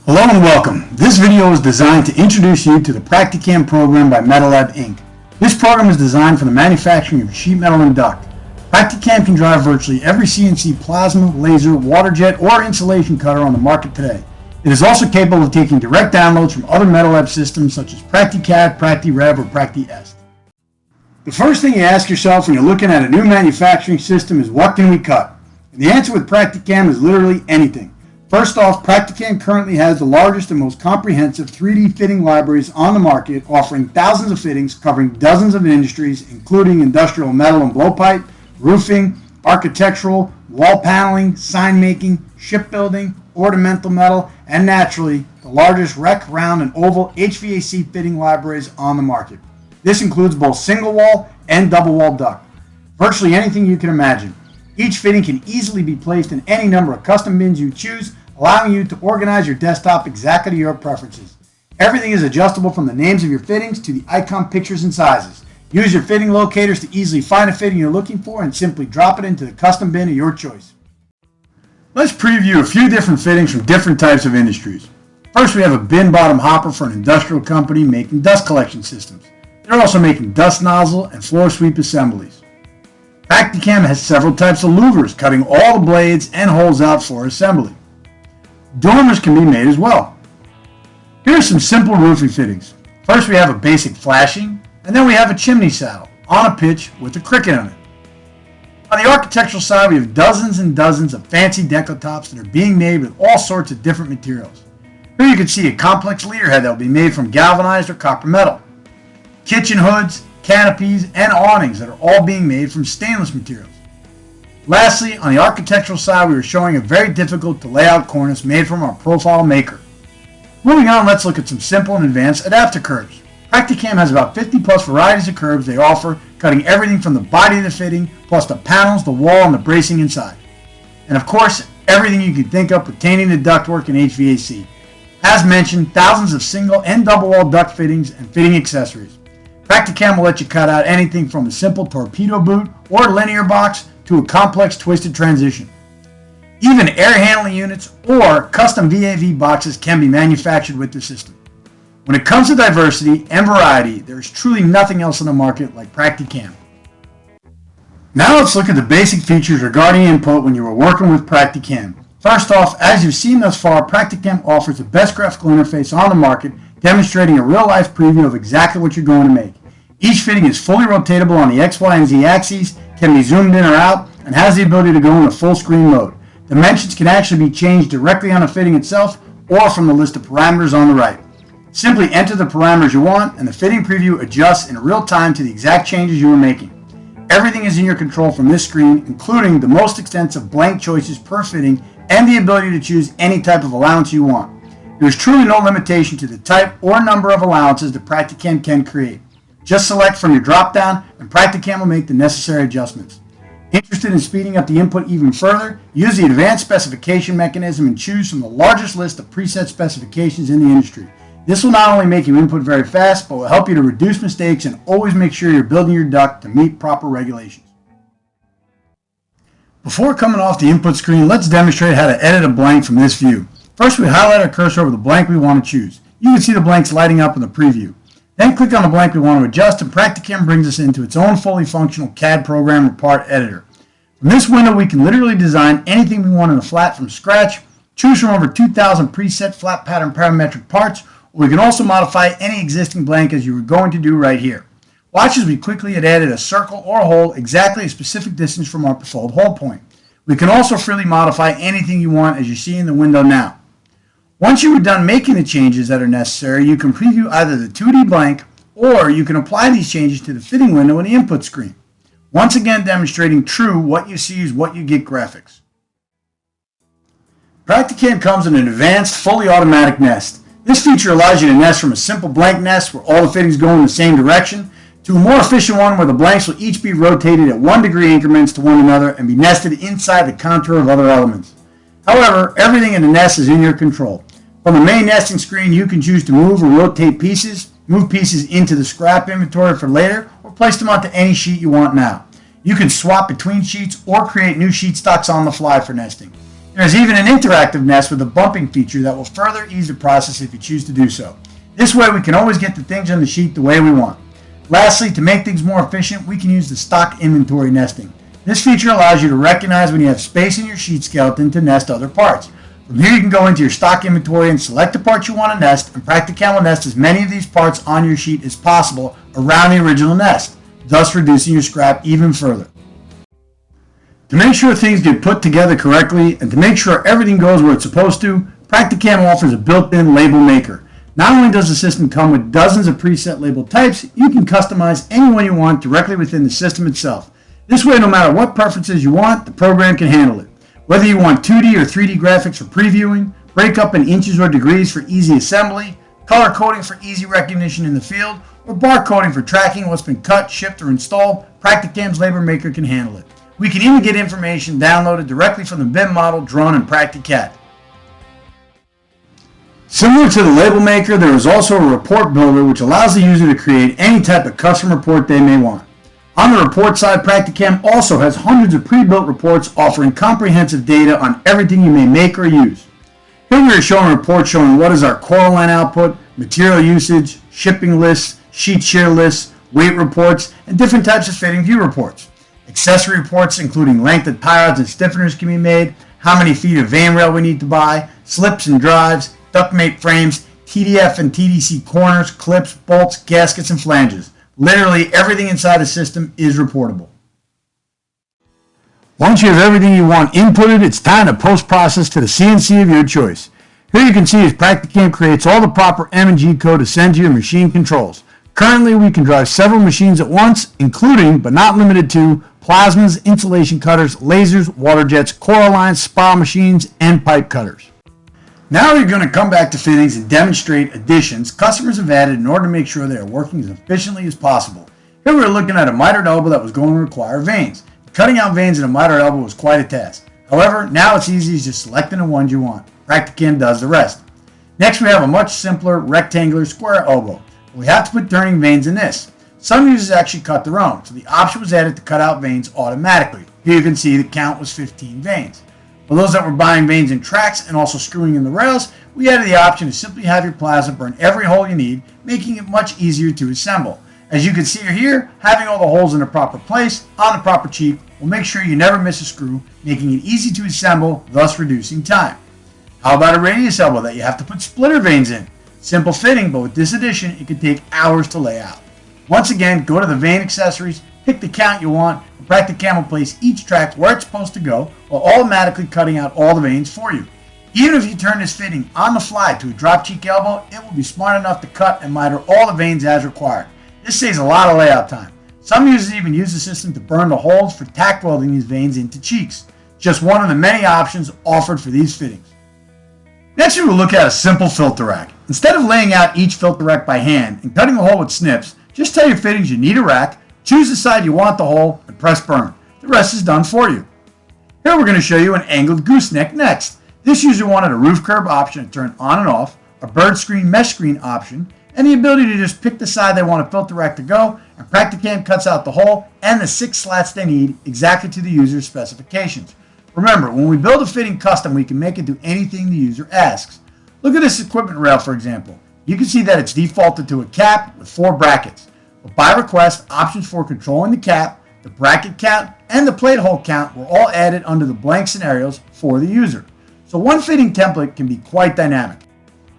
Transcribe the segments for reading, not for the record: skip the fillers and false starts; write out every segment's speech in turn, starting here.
Hello and welcome. This video is designed to introduce you to the PractiCAM program by MetalLab Inc. This program is designed for the manufacturing of sheet metal and duct. PractiCAM can drive virtually every CNC plasma, laser, water jet, or insulation cutter on the market today. It is also capable of taking direct downloads from other MetalLab systems such as PractiCAD, PractiRev, or PractiEst. The first thing you ask yourself when you're looking at a new manufacturing system is, what can we cut? And the answer with PractiCAM is literally anything. First off, PractiCAM currently has the largest and most comprehensive 3D fitting libraries on the market, offering thousands of fittings covering dozens of industries, including industrial metal and blowpipe, roofing, architectural, wall paneling, sign making, shipbuilding, ornamental metal, and naturally, the largest rec, round, and oval HVAC fitting libraries on the market. This includes both single wall and double wall duct. Virtually anything you can imagine. Each fitting can easily be placed in any number of custom bins you choose, allowing you to organize your desktop exactly to your preferences. Everything is adjustable from the names of your fittings to the icon pictures and sizes. Use your fitting locators to easily find a fitting you're looking for and simply drop it into the custom bin of your choice. Let's preview a few different fittings from different types of industries. First, we have a bin bottom hopper for an industrial company making dust collection systems. They're also making dust nozzle and floor sweep assemblies. PractiCAM has several types of louvers, cutting all the blades and holes out for assembly. Dormers can be made as well. Here are some simple roofing fittings. First, we have a basic flashing, and then we have a chimney saddle on a pitch with a cricket on it. On the architectural side, we have dozens and dozens of fancy deco tops that are being made with all sorts of different materials. Here you can see a complex leader head that will be made from galvanized or copper metal. Kitchen hoods, canopies, and awnings that are all being made from stainless materials. Lastly, on the architectural side, we are showing a very difficult to lay out cornice made from our profile maker. Moving on, let's look at some simple and advanced adapter curves. PractiCAM has about 50 plus varieties of curves they offer, cutting everything from the body of the fitting, plus the panels, the wall, and the bracing inside. And of course, everything you can think of pertaining to ductwork and HVAC. As mentioned, thousands of single and double wall duct fittings and fitting accessories. PractiCAM will let you cut out anything from a simple torpedo boot or linear box to a complex twisted transition. Even air handling units or custom VAV boxes can be manufactured with the system. When it comes to diversity and variety, there is truly nothing else in the market like PractiCAM. Now let's look at the basic features regarding input when you are working with PractiCAM. First off, as you've seen thus far, PractiCAM offers the best graphical interface on the market, demonstrating a real-life preview of exactly what you're going to make. Each fitting is fully rotatable on the X, Y, and Z axes, can be zoomed in or out, and has the ability to go into full screen mode. Dimensions can actually be changed directly on the fitting itself or from the list of parameters on the right. Simply enter the parameters you want, and the fitting preview adjusts in real time to the exact changes you are making. Everything is in your control from this screen, including the most extensive blank choices per fitting and the ability to choose any type of allowance you want. There is truly no limitation to the type or number of allowances that PractiCAM can create. Just select from your drop-down, and PractiCAM will make the necessary adjustments. Interested in speeding up the input even further? Use the advanced specification mechanism and choose from the largest list of preset specifications in the industry. This will not only make you input very fast, but will help you to reduce mistakes and always make sure you're building your duct to meet proper regulations. Before coming off the input screen, let's demonstrate how to edit a blank from this view. First, we highlight our cursor over the blank we want to choose. You can see the blanks lighting up in the preview. Then click on the blank we want to adjust, and PractiCAM brings us into its own fully functional CAD program or part editor. From this window, we can literally design anything we want in a flat from scratch, choose from over 2,000 preset flat pattern parametric parts, or we can also modify any existing blank as you were going to do right here. Watch as we quickly had added a circle or hole exactly a specific distance from our preferred hole point. We can also freely modify anything you want as you see in the window now. Once you are done making the changes that are necessary, you can preview either the 2D blank or you can apply these changes to the fitting window in the input screen. Once again demonstrating true what you see is what you get graphics. PractiCAM comes in an advanced, fully automatic nest. This feature allows you to nest from a simple blank nest where all the fittings go in the same direction to a more efficient one where the blanks will each be rotated at 1 degree increments to one another and be nested inside the contour of other elements. However, everything in the nest is in your control. From the main nesting screen, you can choose to move or rotate pieces, move pieces into the scrap inventory for later, or place them onto any sheet you want now. You can swap between sheets or create new sheet stocks on the fly for nesting. There's even an interactive nest with a bumping feature that will further ease the process if you choose to do so. This way we can always get the things on the sheet the way we want. Lastly, to make things more efficient, we can use the stock inventory nesting. This feature allows you to recognize when you have space in your sheet skeleton to nest other parts. From here you can go into your stock inventory and select the parts you want to nest, and PractiCAM will nest as many of these parts on your sheet as possible around the original nest, thus reducing your scrap even further. To make sure things get put together correctly and to make sure everything goes where it's supposed to, PractiCAM offers a built-in label maker. Not only does the system come with dozens of preset label types, you can customize any one you want directly within the system itself. This way, no matter what preferences you want, the program can handle it. Whether you want 2D or 3D graphics for previewing, breakup in inches or degrees for easy assembly, color coding for easy recognition in the field, or barcoding for tracking what's been cut, shipped, or installed, PractiCAM's label maker can handle it. We can even get information downloaded directly from the BIM model drawn in PractiCAM. Similar to the label maker, there is also a report builder which allows the user to create any type of custom report they may want. On the report side, PractiCAM also has hundreds of pre-built reports offering comprehensive data on everything you may make or use. Here we are showing a report showing what is our core line output, material usage, shipping lists, sheet shear lists, weight reports, and different types of fitting view reports. Accessory reports including length of tie rods and stiffeners can be made, how many feet of vane rail we need to buy, slips and drives, duct mate frames, TDF and TDC corners, clips, bolts, gaskets, and flanges. Literally everything inside the system is reportable. Once you have everything you want inputted, it's time to post-process to the CNC of your choice. Here you can see as PractiCAM creates all the proper M&G code to send to your machine controls. Currently, we can drive several machines at once, including, but not limited to, plasmas, insulation cutters, lasers, water jets, coil lines, spiral machines, and pipe cutters. Now we're going to come back to fittings and demonstrate additions customers have added in order to make sure they are working as efficiently as possible. Here we're looking at a mitered elbow that was going to require vanes. Cutting out vanes in a mitered elbow was quite a task. However, now it's easy as just selecting the ones you want. PractiCAM does the rest. Next we have a much simpler rectangular square elbow. We have to put turning vanes in this. Some users actually cut their own, so the option was added to cut out vanes automatically. Here you can see the count was 15 vanes. For those that were buying vanes in tracks and also screwing in the rails, we added the option to simply have your plasma burn every hole you need, making it much easier to assemble. As you can see here, having all the holes in the proper place on the proper cheek will make sure you never miss a screw, making it easy to assemble, thus reducing time. How about a radius elbow that you have to put splitter vanes in? Simple fitting, but with this addition, it could take hours to lay out. Once again, go to the vane accessories, pick the count you want, and PractiCAM will place each track where it's supposed to go while automatically cutting out all the vanes for you. Even if you turn this fitting on the fly to a drop cheek elbow, it will be smart enough to cut and miter all the vanes as required. This saves a lot of layout time. Some users even use the system to burn the holes for tack welding these vanes into cheeks. Just one of the many options offered for these fittings. Next we will look at a simple filter rack. Instead of laying out each filter rack by hand and cutting the hole with snips, just tell your fittings you need a rack, choose the side you want the hole, and press burn. The rest is done for you. Here we're going to show you an angled gooseneck next. This user wanted a roof curb option to turn on and off, a bird screen mesh screen option, and the ability to just pick the side they want a filter rack to go, and PractiCAM cuts out the hole and the 6 slats they need exactly to the user's specifications. Remember, when we build a fitting custom, we can make it do anything the user asks. Look at this equipment rail, for example. You can see that it's defaulted to a cap with 4 brackets. But by request, options for controlling the cap, the bracket count, and the plate hole count were all added under the blank scenarios for the user. So one fitting template can be quite dynamic.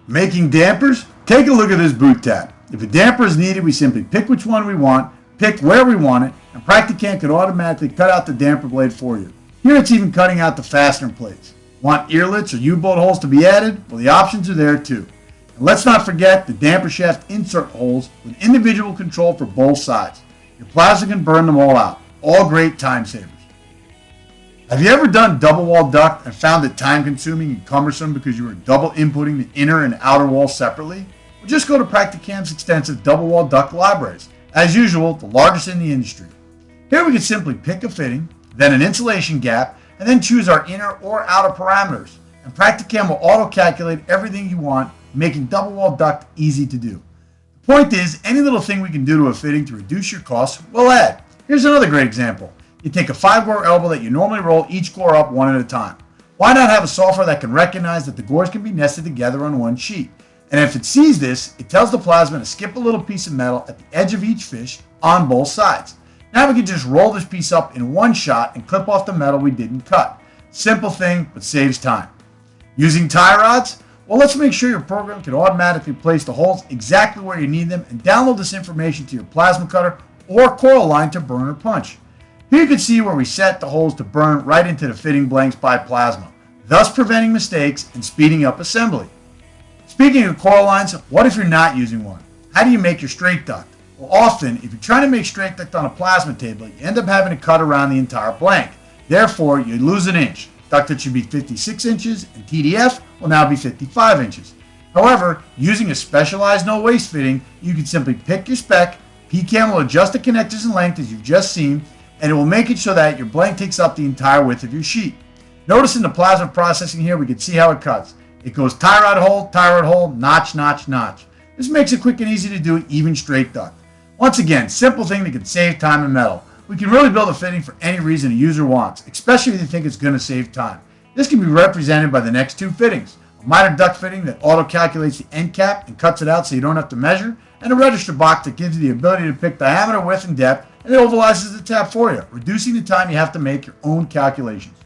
Making dampers? Take a look at this boot tab. If a damper is needed, we simply pick which one we want, pick where we want it, and PractiCAM can automatically cut out the damper blade for you. Here it's even cutting out the fastener plates. Want earlets or U-bolt holes to be added? Well, the options are there too. And let's not forget the damper shaft insert holes with individual control for both sides. Your plasma can burn them all out. All great time savers. Have you ever done double wall duct and found it time consuming and cumbersome because you were double inputting the inner and outer wall separately? Well, just go to PractiCAM's extensive double wall duct libraries. As usual, the largest in the industry. Here we can simply pick a fitting, then an insulation gap, and then choose our inner or outer parameters. And PractiCAM will auto-calculate everything you want, making double wall duct easy to do. The point is, any little thing we can do to a fitting to reduce your costs, we'll add. Here's another great example. You take a 5-gore elbow that you normally roll each gore up one at a time. Why not have a software that can recognize that the gores can be nested together on one sheet? And if it sees this, it tells the plasma to skip a little piece of metal at the edge of each fish on both sides. Now we can just roll this piece up in one shot and clip off the metal we didn't cut. Simple thing, but saves time. Using tie rods? Well, let's make sure your program can automatically place the holes exactly where you need them and download this information to your plasma cutter or coil line to burn or punch. Here you can see where we set the holes to burn right into the fitting blanks by plasma, thus preventing mistakes and speeding up assembly. Speaking of coil lines, what if you're not using one? How do you make your straight duct? Well, often, if you're trying to make straight duct on a plasma table, you end up having to cut around the entire blank. Therefore, you lose an inch. Duct that should be 56 inches and TDF will now be 55 inches. However, using a specialized no waste fitting, you can simply pick your spec, PractiCAM will adjust the connectors in length as you've just seen, and it will make it so that your blank takes up the entire width of your sheet. Notice in the plasma processing here, we can see how it cuts. It goes tie rod hole, notch, notch, notch. This makes it quick and easy to do even straight duct. Once again, simple thing that can save time and metal. We can really build a fitting for any reason a user wants, especially if they think it's going to save time. This can be represented by the next two fittings. A miter duct fitting that auto-calculates the end cap and cuts it out so you don't have to measure, and a register box that gives you the ability to pick diameter, width, and depth, and it ovalizes the tap for you, reducing the time you have to make your own calculations.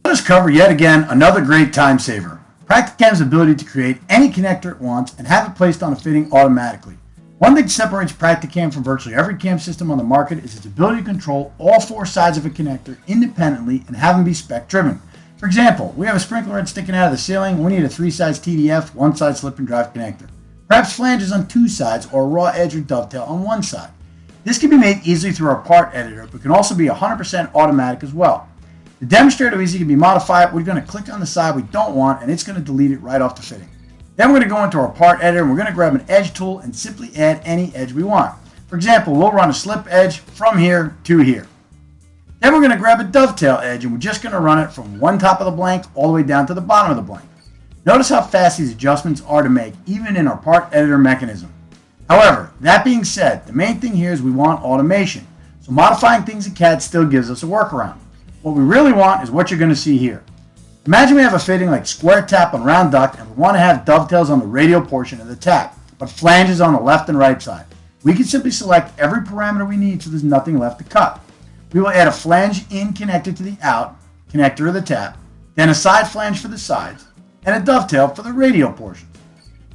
Let us cover yet again another great time saver. PractiCAM's ability to create any connector it wants and have it placed on a fitting automatically. One thing that separates PractiCAM from virtually every CAM system on the market is its ability to control all four sides of a connector independently and have them be spec driven. For example, we have a sprinkler head sticking out of the ceiling. We need a 3-size TDF, 1-side slip and drive connector. Perhaps flanges on 2 sides or a raw edge or dovetail on 1 side. This can be made easily through our part editor, but can also be 100% automatic as well. To demonstrate how easy it can be modified, we're going to click on the side we don't want and it's going to delete it right off the fitting. Then we're going to go into our part editor and we're going to grab an edge tool and simply add any edge we want. For example, we'll run a slip edge from here to here. Then we're going to grab a dovetail edge and we're just going to run it from one top of the blank all the way down to the bottom of the blank. Notice how fast these adjustments are to make, even in our part editor mechanism. However, that being said, the main thing here is we want automation. So modifying things in CAD still gives us a workaround. What we really want is what you're going to see here. Imagine we have a fitting like square tap on round duct and we want to have dovetails on the radial portion of the tap, but flanges on the left and right side. We can simply select every parameter we need so there's nothing left to cut. We will add a flange in connector to the out connector of the tap, then a side flange for the sides, and a dovetail for the radial portion.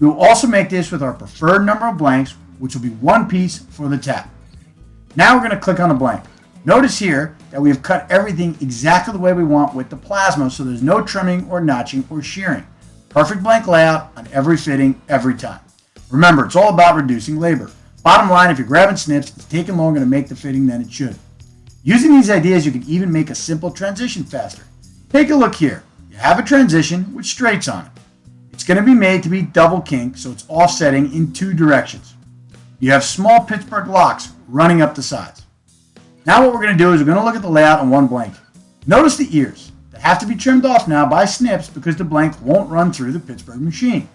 We will also make this with our preferred number of blanks, which will be one piece for the tap. Now we're going to click on the blank. Notice here that we have cut everything exactly the way we want with the plasma, so there's no trimming or notching or shearing. Perfect blank layout on every fitting, every time. Remember, it's all about reducing labor. Bottom line, if you're grabbing snips, it's taking longer to make the fitting than it should. Using these ideas, you can even make a simple transition faster. Take a look here. You have a transition with straights on it. It's going to be made to be double kink, so it's offsetting in 2 directions. You have small Pittsburgh locks running up the sides. Now what we're going to do is we're going to look at the layout on one blank. Notice the ears. They have to be trimmed off now by snips because the blank won't run through the Pittsburgh machine.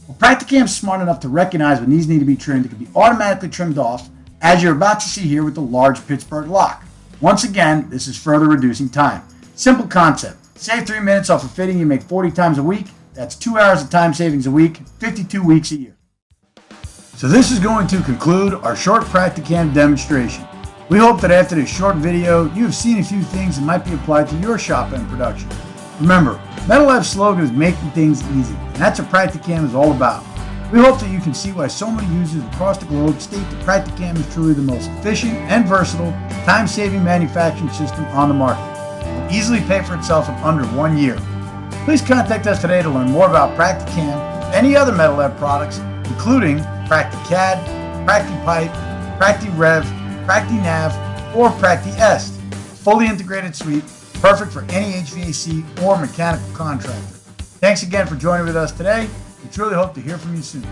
Well, PractiCAM is smart enough to recognize when these need to be trimmed. It can be automatically trimmed off, as you're about to see here with the large Pittsburgh lock. Once again, this is further reducing time. Simple concept. Save 3 minutes off a fitting you make 40 times a week. That's 2 hours of time savings a week, 52 weeks a year. So this is going to conclude our short PractiCAM demonstration. We hope that after this short video, you have seen a few things that might be applied to your shop and production. Remember, Metal Lab's slogan is making things easy, and that's what PractiCAM is all about. We hope that you can see why so many users across the globe state that PractiCAM is truly the most efficient and versatile, time-saving manufacturing system on the market. It will easily pay for itself in under 1 year. Please contact us today to learn more about PractiCAM and any other Metal Lab products, including PractiCAD, PractiPipe, PractiRev, PractiNav, or PractiEst. Fully integrated suite, perfect for any HVAC or mechanical contractor. Thanks again for joining with us today. We truly hope to hear from you soon.